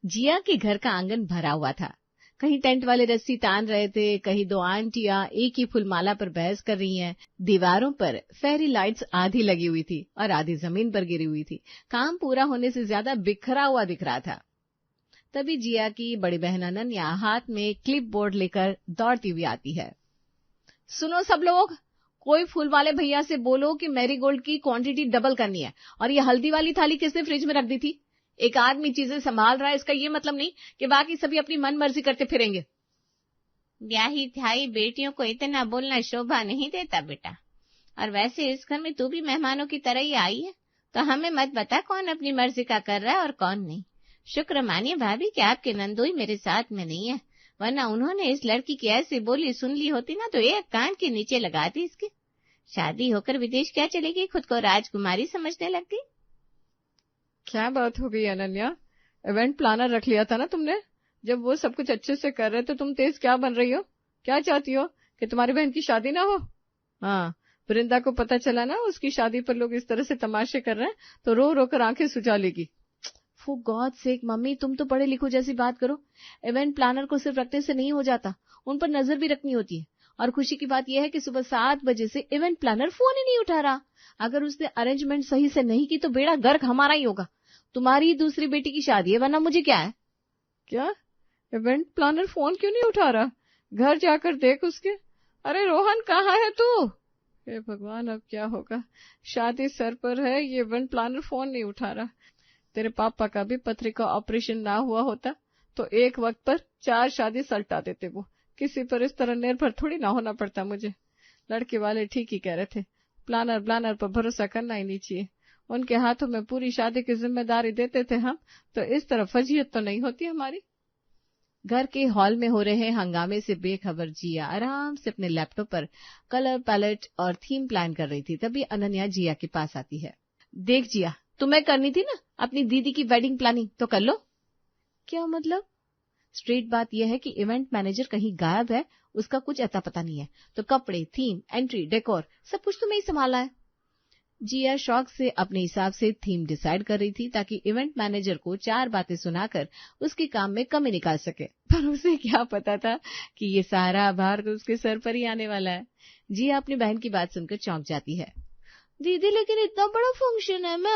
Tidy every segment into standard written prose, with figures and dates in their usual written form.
जिया के घर का आंगन भरा हुआ था। कहीं टेंट वाले रस्सी तान रहे थे, कहीं दो आंटियां एक ही फूलमाला पर बहस कर रही हैं। दीवारों पर फेरी लाइट्स आधी लगी हुई थी और आधी जमीन पर गिरी हुई थी। काम पूरा होने से ज्यादा बिखरा हुआ दिख रहा था। तभी जिया की बड़ी बहन अनन्या हाथ में क्लिप बोर्ड लेकर दौड़ती हुई आती है। सुनो सब लोग, कोई फूल वाले भैया से बोलो कि मैरीगोल्ड की क्वांटिटी डबल करनी है। और ये हल्दी वाली थाली किसने फ्रिज में रख दी थी? एक आदमी चीजें संभाल रहा है, इसका ये मतलब नहीं कि बाकी सभी अपनी मन मर्जी करते फिरेंगे। ब्याही थाई बेटियों को इतना बोलना शोभा नहीं देता बेटा। और वैसे इस घर में तू भी मेहमानों की तरह ही आई है, तो हमें मत बता कौन अपनी मर्जी का कर रहा है और कौन नहीं। शुक्र मानिए भाभी कि आपके नंदोई मेरे साथ में नहीं है, वरना उन्होंने इस लड़की की ऐसी बोली सुन ली होती ना तो एक कान के नीचे लगाती इसके। शादी होकर विदेश क्या चलेगी, खुद को राजकुमारी समझने लग गई। क्या बात हो गई अनन्या? इवेंट प्लानर रख लिया था ना तुमने? जब वो सब कुछ अच्छे से कर रहे तो तुम तेज क्या बन रही हो? क्या चाहती हो कि तुम्हारी बहन की शादी ना हो? हाँ, वृंदा को पता चला ना उसकी शादी पर लोग इस तरह से तमाशे कर रहे हैं तो रो रो कर आंखें सुजा लेगी। फॉर गॉड सेक मम्मी, तुम तो पढ़े लिखो जैसी बात करो। इवेंट प्लानर को सिर्फ रखने से नहीं हो जाता, उन पर नजर भी रखनी होती है। और खुशी की बात यह है कि सुबह 7 बजे से इवेंट प्लानर फोन ही नहीं उठा रहा। अगर उसने अरेंजमेंट सही से नहीं की तो बेड़ा गर्क हमारा ही होगा। तुम्हारी दूसरी बेटी की शादी है, वरना मुझे क्या है। क्या? इवेंट प्लानर फोन क्यों नहीं उठा रहा? घर जाकर देख उसके। अरे रोहन, कहाँ है तू? हे भगवान, अब क्या होगा? शादी सर पर है, ये इवेंट प्लानर फोन नहीं उठा रहा। तेरे पापा का भी पथरी का ऑपरेशन ना हुआ होता तो एक वक्त पर 4 शादी सल्टा देते। वो किसी पर इस तरह निर्भर थोड़ी ना होना पड़ता मुझे। लड़के वाले ठीक ही कह रहे थे, प्लानर पर भरोसा करना ही नहीं चाहिए। उनके हाथों में पूरी शादी की जिम्मेदारी देते थे हम, तो इस तरह फजीयत तो नहीं होती हमारी। घर के हॉल में हो रहे हंगामे से बेखबर जिया आराम से अपने लैपटॉप पर कलर पैलेट और थीम प्लान कर रही थी। तभी अनन्या जिया के पास आती है। देख जिया, तुम्हें करनी थी ना अपनी दीदी की वेडिंग प्लानिंग, तो कर लो। क्या मतलब? स्ट्रेट बात यह है कि इवेंट मैनेजर कहीं गायब है, उसका कुछ अता पता नहीं है, तो कपड़े, थीम, एंट्री, डेकोर सब कुछ तुम्हें ही संभाला है। जिया शौक से अपने हिसाब से थीम डिसाइड कर रही थी ताकि इवेंट मैनेजर को 4 बातें सुनाकर उसके काम में कमी निकाल सके, पर उसे क्या पता था कि ये सारा भार उसके सर पर ही आने वाला है। जिया अपनी बहन की बात सुनकर चौंक जाती है। दीदी, लेकिन इतना बड़ा फंक्शन है, मैं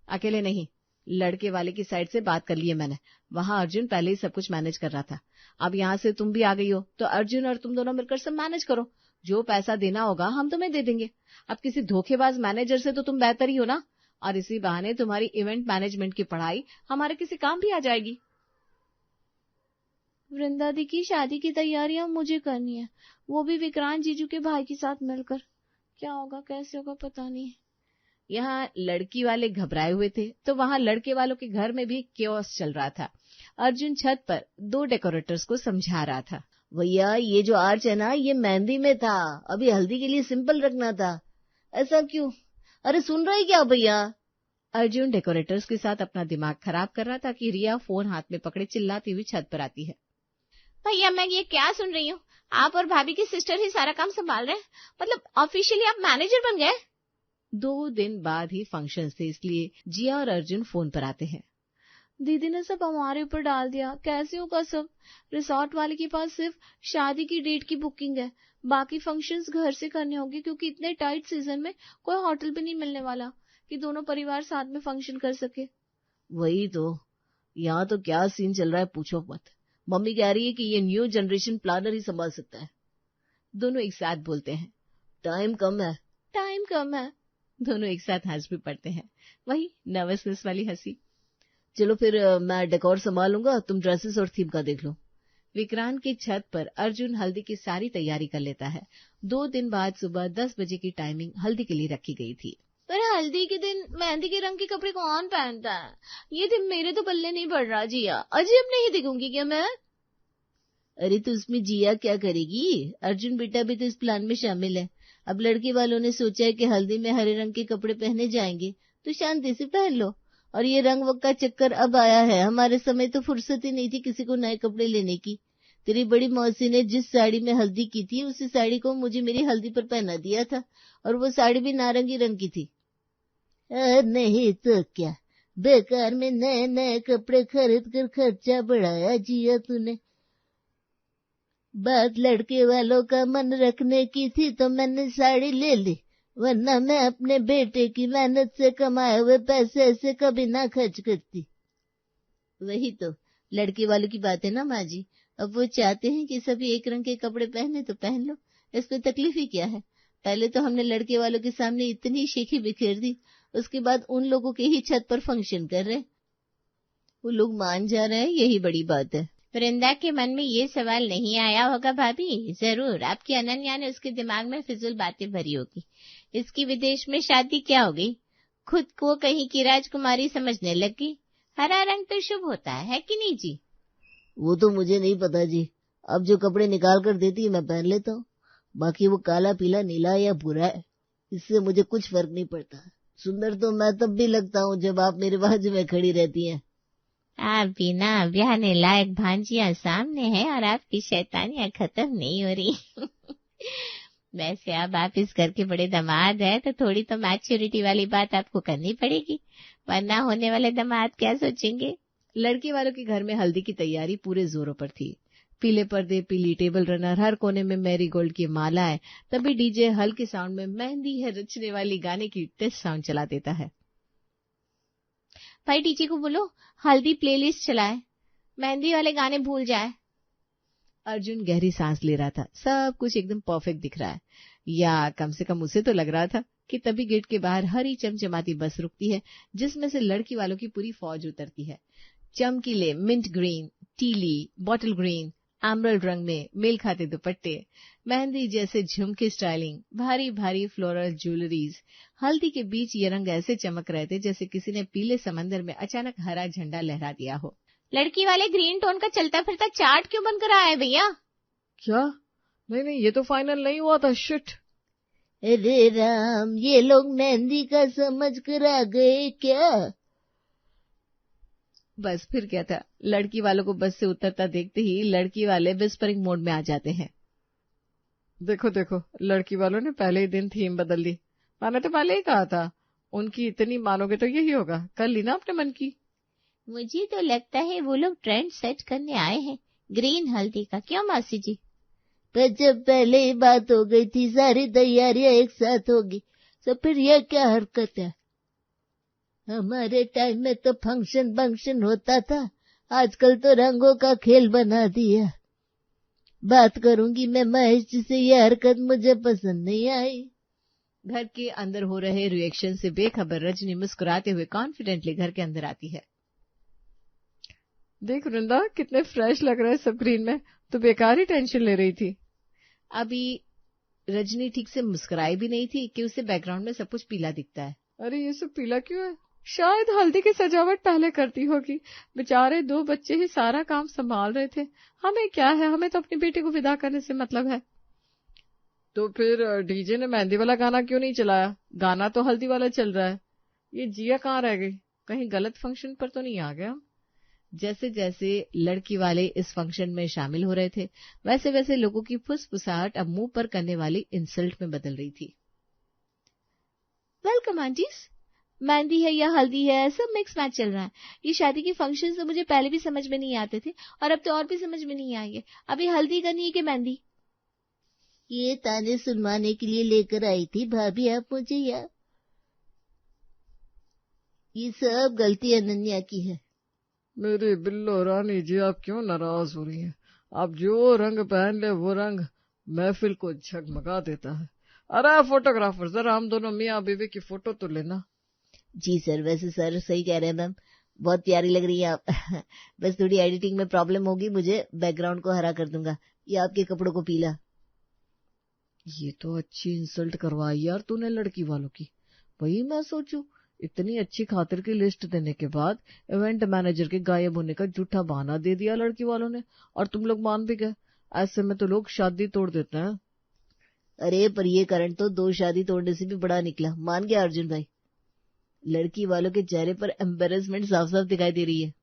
अकेले नहीं, लड़के वाले की साइड से बात कर ली है मैंने। वहां अर्जुन पहले ही सब कुछ मैनेज कर रहा था। अब यहाँ से तुम भी आ गई हो तो अर्जुन और तुम दोनों मिलकर सब मैनेज करो। जो पैसा देना होगा हम तुम्हें दे देंगे। अब किसी धोखेबाज मैनेजर से तो तुम बेहतर ही हो ना, और इसी बहाने तुम्हारी इवेंट मैनेजमेंट की पढ़ाई हमारे किसी काम भी आ जाएगी। वृंदा दी की शादी की तैयारियां मुझे करनी है, वो भी विक्रांत जीजू के भाई के साथ मिलकर। क्या होगा, कैसे होगा, पता नहीं। यहाँ लड़की वाले घबराए हुए थे तो वहां लड़के वालों के घर में भी केओस चल रहा था। अर्जुन छत पर 2 डेकोरेटर्स को समझा रहा था। भैया, ये जो आर्च है ना, ये मेहंदी में था, अभी हल्दी के लिए सिंपल रखना था। ऐसा क्यों? अरे सुन रहे क्या भैया? अर्जुन डेकोरेटर्स के साथ अपना दिमाग खराब कर रहा था कि रिया फोन हाथ में पकड़े चिल्लाती हुई छत पर आती है। भैया, मैं ये क्या सुन रही हूँ? आप और भाभी की सिस्टर ही सारा काम संभाल रहे हैं? मतलब ऑफिशियली आप मैनेजर बन गए? 2 दिन बाद ही फंक्शन थे, इसलिए जिया और अर्जुन फोन पर आते हैं। दीदी ने सब हमारे ऊपर डाल दिया, कैसे होगा सब? रिसोर्ट वाले के पास सिर्फ शादी की डेट की बुकिंग है, बाकी फंक्शंस घर से करने होंगे क्योंकि इतने टाइट सीजन में कोई होटल भी नहीं मिलने वाला कि दोनों परिवार साथ में फंक्शन कर सके। वही तो, यहाँ तो क्या सीन चल रहा है पूछो मत। मम्मी कह रही है कि ये न्यू जनरेशन प्लानर ही संभाल सकता है। दोनों एक साथ बोलते हैं। टाइम कम है। दोनों एक साथ हंस भी पड़ते हैं, वही नर्वसनेस वाली हंसी। चलो फिर मैं डेकोर संभालूंगा, तुम ड्रेसेस और थीम का देख लो। विक्रांत की छत पर अर्जुन हल्दी की सारी तैयारी कर लेता है। 2 दिन बाद सुबह 10 बजे की टाइमिंग हल्दी के लिए रखी गई थी। पर हल्दी के दिन मेहंदी के रंग के कपड़े कौन पहनता है? ये दिन मेरे तो पल्ले नहीं पड़ रहा जिया, अजीब नहीं दिखूंगी क्या मैं? अरे तो उसमें जिया क्या करेगी? अर्जुन बेटा भी तो इस प्लान में शामिल है। अब लड़के वालों ने सोचा है कि हल्दी में हरे रंग के कपड़े पहने जाएंगे, तो शांति से पहन लो। और ये रंग वक का चक्कर अब आया है, हमारे समय तो फुर्सत ही नहीं थी किसी को नए कपड़े लेने की। तेरी बड़ी मौसी ने जिस साड़ी में हल्दी की थी उसी साड़ी को मुझे मेरी हल्दी पर पहना दिया था, और वो साड़ी भी नारंगी रंग की थी। नहीं तो क्या, बेकार में नए नए कपड़े खरीद कर खर्चा बढ़ाया जिया तूने। बात लड़के वालों का मन रखने की थी तो मैंने साड़ी ले ली, वरना मैं अपने बेटे की मेहनत से कमाए हुए पैसे ऐसे कभी ना खर्च करती। वही तो लड़के वालों की बात है ना माँ जी। अब वो चाहते हैं कि सभी एक रंग के कपड़े पहने तो पहन लो, इसमें तकलीफ ही क्या है। पहले तो हमने लड़के वालों के सामने इतनी शेखी बिखेर दी, उसके बाद उन लोगों के ही छत पर फंक्शन कर रहे, वो लोग मान जा रहे हैं, यही बड़ी बात है। वृंदा के मन में ये सवाल नहीं आया होगा भाभी? जरूर आपकी अनन्या ने उसके दिमाग में फिजूल बातें भरी होगी। इसकी विदेश में शादी क्या हो गई, खुद को कहीं की राजकुमारी समझने लगी। हरा रंग तो शुभ होता है कि नहीं जी? वो तो मुझे नहीं पता जी, अब जो कपड़े निकाल कर देती है मैं पहन लेता हूँ, बाकी वो काला पीला नीला या भूरा है इससे मुझे कुछ फर्क नहीं पड़ता। सुंदर तो मैं तब भी लगता हूँ जब आप मेरे बाजू में खड़ी रहती हैं। आप बिना ब्याहने लायक भांजियां सामने हैं और आपकी शैतानियां खत्म नहीं हो रही। वैसे अब आप इस घर के बड़े दामाद हैं तो थोड़ी तो मैच्योरिटी वाली बात आपको करनी पड़ेगी, वरना होने वाले दामाद क्या सोचेंगे। लड़के वालों के घर में हल्दी की तैयारी पूरे जोरों पर थी। पीले पर्दे, पीली टेबल रनर, हर कोने में मैरीगोल्ड की मालाएं। तभी डीजे हल्के साउंड में मेहंदी है रचने वाली गाने की टेस्ट साउंड चला देता है। भाई डीजे को बोलो हल्दी प्लेलिस्ट चलाए, मेहंदी वाले गाने भूल जाए। अर्जुन गहरी सांस ले रहा था, सब कुछ एकदम परफेक्ट दिख रहा है, या कम से कम उसे तो लग रहा था कि तभी गेट के बाहर हरी चमचमाती बस रुकती है, जिसमें से लड़की वालों की पूरी फौज उतरती है। चमकीले मिंट ग्रीन, टीली, बॉटल ग्रीन, एमरल्ड रंग में मेल खाते दुपट्टे, मेहंदी जैसे झुमके स्टाइलिंग, भारी भारी फ्लोरल ज्वेलरीज। हल्दी के बीच ये रंग ऐसे चमक रहे थे जैसे किसी ने पीले समंदर में अचानक हरा झंडा लहरा दिया हो। लड़की वाले ग्रीन टोन का चलता फिरता चार्ट क्यों बनकर आया है भैया? क्या? नहीं, ये तो फाइनल नहीं हुआ था। शिट। अरे राम, ये लोग मेहंदी का समझ कर आ गए क्या? बस फिर क्या था, लड़की वालों को बस से उतरता देखते ही लड़की वाले विस्परिंग मोड में आ जाते हैं। देखो देखो, लड़की वालों ने पहले ही दिन थीम बदल दी। मैंने तो पहले ही कहा था, उनकी इतनी मानोगे तो यही होगा। कर ली ना अपने मन की। मुझे तो लगता है वो लोग ट्रेंड सेट करने आए हैं ग्रीन हल्दी का। क्यों मासी जी? पर जब पहले ही बात हो गई थी, सारी तैयारियां एक साथ होगी, तो फिर यह क्या हरकत है? हमारे टाइम में तो फंक्शन होता था, आजकल तो रंगों का खेल बना दिया। बात करूंगी मैं महेश जी से, यह हरकत मुझे पसंद नहीं आई। घर के अंदर हो रहे रिएक्शन से बेखबर रजनी मुस्कुराते हुए कॉन्फिडेंटली घर के अंदर आती है। देख वृंदा, कितने फ्रेश लग रहे हैं सब ग्रीन में, तो बेकार ही टेंशन ले रही थी। अभी रजनी ठीक से मुस्कुराई भी नहीं थी कि उसे बैकग्राउंड में सब कुछ पीला दिखता है। अरे ये सब पीला क्यों है? शायद हल्दी की सजावट पहले करती होगी। बेचारे 2 बच्चे ही सारा काम संभाल रहे थे, हमें क्या है, हमें तो अपनी बेटी को विदा करने से मतलब है। तो फिर डीजे ने मेहंदी वाला गाना क्यों नहीं चलाया? गाना तो हल्दी वाला चल रहा है। ये जिया कहाँ रह गई? कहीं गलत फंक्शन पर तो नहीं आ गया? जैसे जैसे लड़की वाले इस फंक्शन में शामिल हो रहे थे, वैसे वैसे लोगों की फुसफुसाहट अब मुंह पर करने वाली इंसल्ट में बदल रही थी। वेलकम आंटीज, मेहंदी है या हल्दी है, सब मिक्स मैच चल रहा है। ये शादी के फंक्शन तो मुझे पहले भी समझ में नहीं आते थे और अब तो और भी समझ में नहीं आएंगे। अभी हल्दी करनी है कि मेहंदी? ये ताने सुनवाने के लिए लेकर आई थी भाभी आप मुझे, या ये सब गलती अनन्या की है। मेरी बिल्लो रानी जी, आप क्यों नाराज हो रही हैं? आप जो रंग पहन ले वो रंग महफिल को झगमगा देता है। अरे फोटोग्राफर, जरा हम दोनों मियाँ बीवी की फोटो तो लेना। जी सर, वैसे सर सही कह रहे हैं मैम, बहुत प्यारी लग रही है आप। बस थोड़ी एडिटिंग में प्रॉब्लम होगी, मुझे बैकग्राउंड को हरा कर दूंगा, या आपके कपड़ों को पीला। ये तो अच्छी इंसल्ट करवाई यार तूने लड़की वालों की। वही मैं सोचूं, इतनी अच्छी खातिर की लिस्ट देने के बाद इवेंट मैनेजर के गायब होने का झूठा बहाना दे दिया लड़की वालों ने, और तुम लोग मान भी गए। ऐसे में तो लोग शादी तोड़ देते हैं। अरे पर ये करंट तो 2 शादी तोड़ने से भी बड़ा निकला, मान गया अर्जुन भाई। लड़की वालों के चेहरे पर एम्बेरसमेंट साफ साफ दिखाई दे रही है।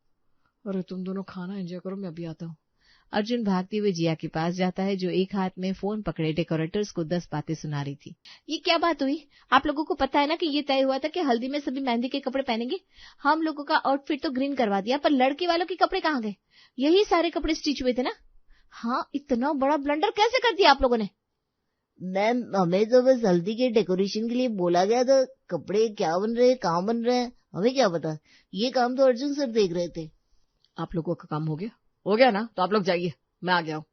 अरे तुम दोनों खाना एंजॉय करो, मैं अभी आता हूँ। अर्जुन भागते हुए जिया के पास जाता है, जो एक हाथ में फोन पकड़े डेकोरेटर्स को 10 बातें सुना रही थी। ये क्या बात हुई? आप लोगों को पता है ना कि ये तय हुआ था कि हल्दी में सभी मेहंदी के कपड़े पहनेंगे। हम लोगों का आउटफिट तो ग्रीन करवा दिया, पर लड़के वालों के कपड़े कहाँ गए? यही सारे कपड़े स्टिच हुए थे ना? हाँ, इतना बड़ा ब्लंडर कैसे कर दिया आप लोगों ने? मैम, हमें तो बस हल्दी के डेकोरेशन के लिए बोला गया था। कपड़े क्या बन रहे, कहाँ बन रहे हैं, हमें क्या पता। ये काम तो अर्जुन सर देख रहे थे। आप लोगों का काम हो गया ना? तो आप लोग जाइए, मैं आ गया हूँ।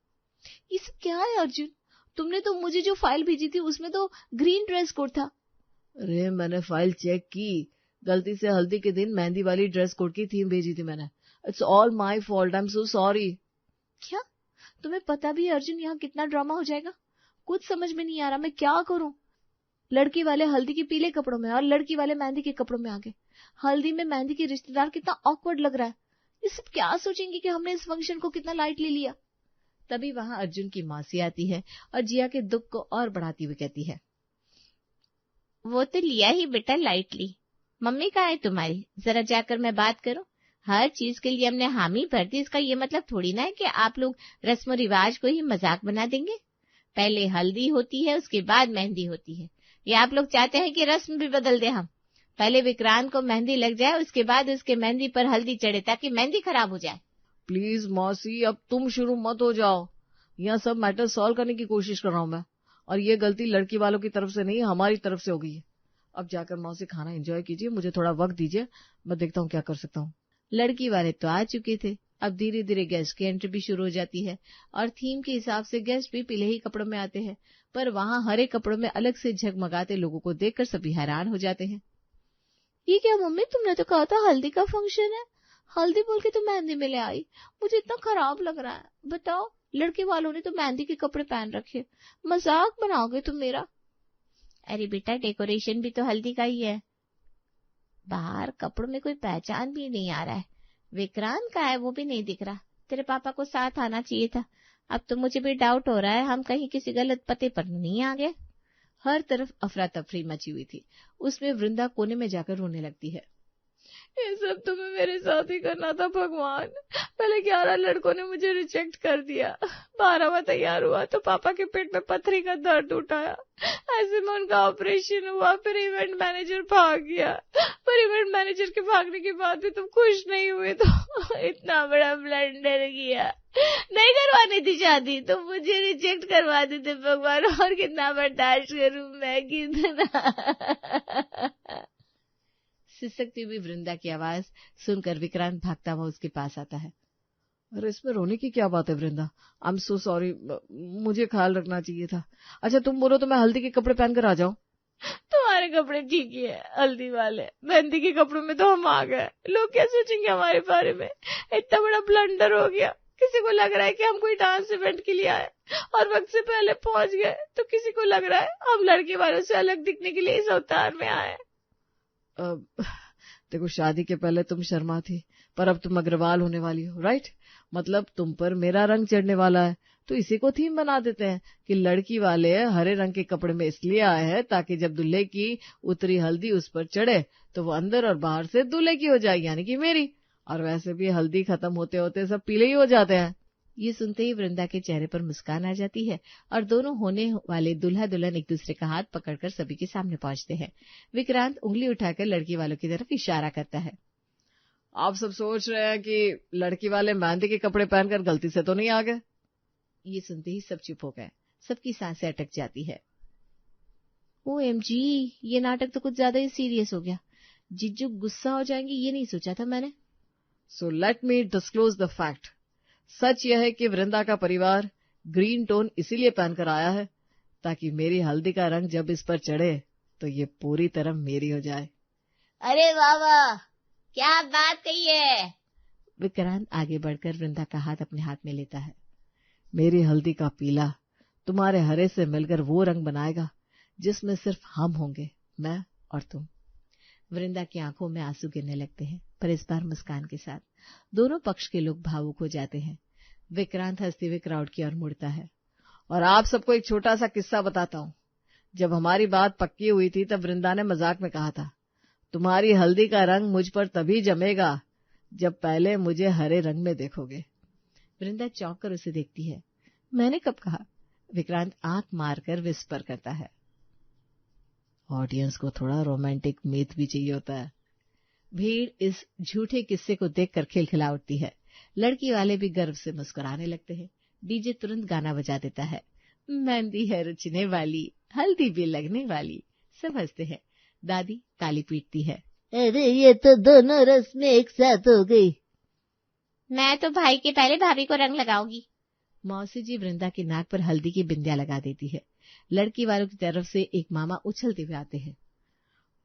ये सब क्या है अर्जुन? तुमने तो मुझे जो फाइल भेजी थी उसमें तो ग्रीन ड्रेस कोड था। अरे मैंने फाइल चेक की, गलती से हल्दी के दिन मेहंदी वाली ड्रेस कोड की थीम भेजी थी मैंने। It's all my fault, I am so sorry. क्या तुम्हें पता भी अर्जुन यहाँ कितना ड्रामा हो जाएगा? कुछ समझ में नहीं आ रहा, मैं क्या करूं? लड़की वाले हल्दी के पीले कपड़ों में और लड़की वाले मेहंदी के कपड़ों में आ गए। हल्दी में मेहंदी के रिश्तेदार कितना ऑकवर्ड लग रहा है। ये सब क्या सोचेंगे कि हमने इस फंक्शन को कितना लाइटली लिया। तभी वहां अर्जुन की मौसी आती है और जिया के दुख को और बढ़ाती हुई कहती है, वो तो लिया ही बेटा लाइटली। मम्मी कहाँ है तुम्हारी? जरा जाकर मैं बात करूं। हर चीज के लिए हमने हामी भर दी, इसका ये मतलब थोड़ी ना है कि आप लोग रस्म रिवाज को ही मजाक बना देंगे। पहले हल्दी होती है, उसके बाद मेहंदी होती है। या आप लोग चाहते हैं कि रस्म भी बदल दे हम? पहले विक्रांत को मेहंदी लग जाए, उसके बाद उसके मेहंदी पर हल्दी चढ़े, ताकि मेहंदी खराब हो जाए। प्लीज मौसी, अब तुम शुरू मत हो जाओ। यहाँ सब मैटर सॉल्व करने की कोशिश कर रहा हूँ मैं, और ये गलती लड़की वालों की तरफ से नहीं, हमारी तरफ से हो गई है। अब जाकर मौसी खाना एंजॉय कीजिए, मुझे थोड़ा वक्त दीजिए, मैं देखता हूँ क्या कर सकता हूँ। लड़की वाले तो आ चुके थे, अब धीरे धीरे गेस्ट की एंट्री भी शुरू हो जाती है और थीम के हिसाब से गेस्ट भी पीले ही कपड़ों में आते हैं, पर वहां हरे कपड़ों में अलग से झगमगाते लोगों को देखकर सभी हैरान हो जाते हैं। ये क्या मम्मी, तुमने तो कहा था हल्दी का फंक्शन है, हल्दी बोल के तो मेहंदी में ले आई। मुझे इतना खराब लग रहा है। बताओ, लड़के वालों ने तो मेहंदी के कपड़े पहन रखे, मजाक बनाओगे तुम मेरा? अरे बेटा, डेकोरेशन भी तो हल्दी का ही है। बाहर कपड़ों में कोई पहचान भी नहीं आ रहा है। विक्रांत का है वो भी नहीं दिख रहा। तेरे पापा को साथ आना चाहिए था। अब तो मुझे भी डाउट हो रहा है हम कहीं किसी गलत पते पर नहीं आ गए। हर तरफ अफरा तफरी मची हुई थी। उसमें वृंदा कोने में जाकर रोने लगती है। ये सब तुम्हें मेरे साथ ही करना था भगवान। पहले 11 लड़कों ने मुझे रिजेक्ट कर दिया, 12वां तैयार हुआ तो पापा के पेट में पथरी का दर्द उठाया। ऐसे में उनका ऑपरेशन हुआ, फिर इवेंट मैनेजर भाग गया। पर इवेंट मैनेजर के भागने के बाद भी तुम खुश नहीं हुए, तो इतना बड़ा ब्लंडर किया। नहीं करवानी थी शादी तो मुझे रिजेक्ट करवा देते भगवान, और कितना बर्दाश्त करूं मैं, कितना। सिसकती हुई वृंदा की आवाज सुनकर विक्रांत भागता हुआ उसके पास आता है। अरे इसमें रोने की क्या बात है वृंदा, आई एम सो सॉरी, मुझे ख्याल रखना चाहिए था। अच्छा तुम बोलो तो मैं हल्दी के कपड़े पहनकर आ जाऊं? तुम्हारे कपड़े ठीक ही है, हल्दी वाले। मेहंदी के कपड़ों में तो हम आ गए, लोग क्या सोचेंगे हमारे बारे में? इतना बड़ा ब्लंडर हो गया। किसी को लग रहा है कि हम कोई डांस इवेंट के लिए आए और वक्त से पहले पहुंच गए, तो किसी को लग रहा है हम लड़के वालों से अलग दिखने के लिए इस अवतार में आए। देखो, शादी के पहले तुम शर्मा थी, पर अब तुम अग्रवाल होने वाली हो, राइट? मतलब तुम पर मेरा रंग चढ़ने वाला है, तो इसी को थीम बना देते हैं कि लड़की वाले हरे रंग के कपड़े में इसलिए आए हैं ताकि जब दूल्हे की उतरी हल्दी उस पर चढ़े तो वो अंदर और बाहर से दूल्हे की हो जाए, यानी कि मेरी। और वैसे भी हल्दी खत्म होते होते सब पीले ही हो जाते हैं। ये सुनते ही वृंदा के चेहरे पर मुस्कान आ जाती है और दोनों होने वाले दूल्हा दुल्हन एक दूसरे का हाथ पकड़कर सभी के सामने पहुंचते हैं। विक्रांत उंगली उठाकर लड़की वालों की तरफ इशारा करता है। आप सब सोच रहे हैं कि लड़की वाले मेहंदी के कपड़े पहनकर गलती से तो नहीं आ गए? ये सुनते ही सब चुप हो गए, सबकी सांसें अटक जाती है। OMG, ये नाटक तो कुछ ज्यादा ही सीरियस हो गया। जिज्जू गुस्सा हो जाएंगे ये नहीं सोचा था मैंने। So let me disclose the fact. सच यह है कि वृंदा का परिवार ग्रीन टोन इसीलिए पहनकर आया है ताकि मेरी हल्दी का रंग जब इस पर चढ़े तो ये पूरी तरह मेरी हो जाए। अरे वाह वाह, क्या बात कही है। विक्रांत आगे बढ़कर वृंदा का हाथ अपने हाथ में लेता है। मेरी हल्दी का पीला तुम्हारे हरे से मिलकर वो रंग बनाएगा जिसमें सिर्फ हम होंगे, मैं और तुम। वृंदा की आंखों में आंसू गिरने लगते हैं, पर इस बार मुस्कान के साथ। दोनों पक्ष के लोग भावुक हो जाते हैं। विक्रांत हंसते हुए क्राउड की ओर मुड़ता है। और आप सबको एक छोटा सा किस्सा बताता हूँ। जब हमारी बात पक्की हुई थी तब वृंदा ने मजाक में कहा था, तुम्हारी हल्दी का रंग मुझ पर तभी जमेगा जब पहले मुझे हरे रंग में देखोगे। वृंदा चौंक कर उसे देखती है। मैंने कब कहा? विक्रांत आंख मारकर विस्पर करता है। ऑडियंस को थोड़ा रोमांटिक मीत भी चाहिए होता है। भीड़ इस झूठे किस्से को देखकर खिलखिला उठती है। लड़की वाले भी गर्व से मुस्कुराने लगते हैं। डीजे तुरंत गाना बजा देता है। मेहंदी है रचने वाली, हल्दी भी लगने वाली। सब हंसते हैं। दादी ताली पीटती है। अरे ये तो दोनों रस्में एक साथ हो गई। मैं तो भाई के पहले भाभी को रंग लगाऊंगी। मौसी जी वृंदा की नाक पर हल्दी की बिंदिया लगा देती है। लड़की वालों की तरफ से एक मामा उछलते हुए आते हैं।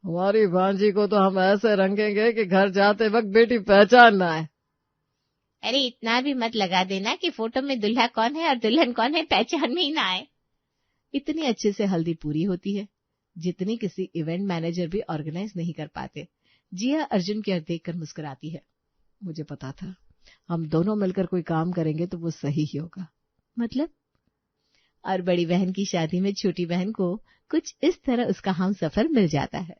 हमारी भांजी को तो हम ऐसे रंगेंगे कि घर जाते वक्त बेटी पहचान ना आए। अरे इतना भी मत लगा देना कि फोटो में दुल्हा कौन है और दुल्हन कौन है पहचान में ही ना आए। इतनी अच्छे से हल्दी पूरी होती है जितनी किसी इवेंट मैनेजर भी ऑर्गेनाइज नहीं कर पाते। जिया अर्जुन की ओर देखकर मुस्कुराती है। मुझे पता था हम दोनों मिलकर कोई काम करेंगे तो वो सही ही होगा। मतलब? और बड़ी बहन की शादी में छोटी बहन को कुछ इस तरह उसका हमसफर मिल जाता है।